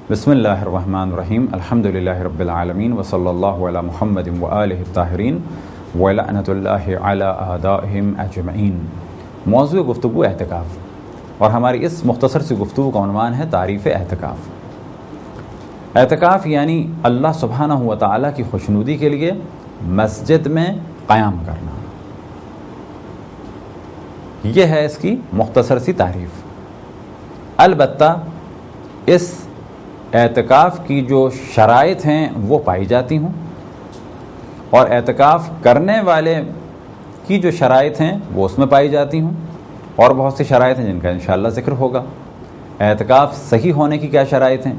بسم اللہ الرحمن الرحیم الحمدللہ رب العالمین وصلی اللہ علی محمد وآلہ الطاہرین ولعنۃ اللہ علی اعدائہم اجمعین۔ موضوع گفتگو اعتکاف، اور ہماری اس مختصر سی گفتگو کا عنوان ہے تعریف اعتکاف۔ اعتکاف یعنی اللہ سبحانہ و تعالیٰ کی خوشنودی کے لیے مسجد میں قیام کرنا، یہ ہے اس کی مختصر سی تعریف۔ البتہ اس اعتکاف کی جو شرائط ہیں وہ پائی جاتی ہوں، اور اعتکاف کرنے والے کی جو شرائط ہیں وہ اس میں پائی جاتی ہوں، اور بہت سی شرائط ہیں جن کا انشاءاللہ ذکر ہوگا۔ اعتکاف صحیح ہونے کی کیا شرائط ہیں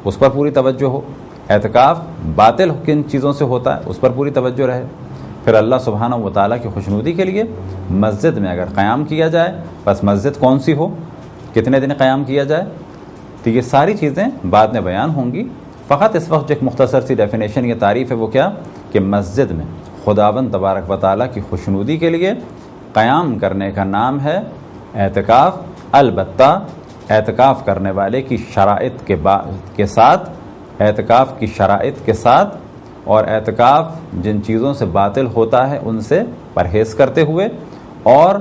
اس پر پوری توجہ ہو، اعتکاف باطل کن چیزوں سے ہوتا ہے اس پر پوری توجہ رہے، پھر اللہ سبحانہ و تعالیٰ کی خوشنودی کے لیے مسجد میں اگر قیام کیا جائے، بس مسجد کون سی ہو، کتنے دن قیام کیا جائے، تو یہ ساری چیزیں بعد میں بیان ہوں گی۔ فقط اس وقت ایک مختصر سی ڈیفینیشن یا تعریف ہے، وہ کیا کہ مسجد میں خداوند تبارک و تعالیٰ کی خوشنودی کے لیے قیام کرنے کا نام ہے اعتکاف۔ البتہ اعتکاف کرنے والے کی شرائط کے ساتھ، اعتکاف کی شرائط کے ساتھ، اور اعتکاف جن چیزوں سے باطل ہوتا ہے ان سے پرہیز کرتے ہوئے، اور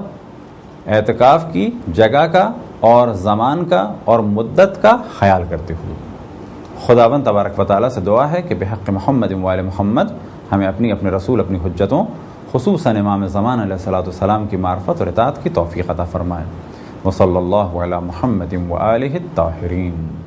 اعتکاف کی جگہ کا اور زمان کا اور مدت کا خیال کرتے ہوئے۔ خداوند تبارک و تعالیٰ سے دعا ہے کہ بحق محمد وآل محمد ہمیں اپنے رسول، اپنی حجتوں، خصوصاً امام زمان علیہ الصلوۃ والسلام کی معرفت اور اطاعت کی توفیق عطا فرمائے۔ وصلی اللہ علی محمد وآلہ الطاہرین۔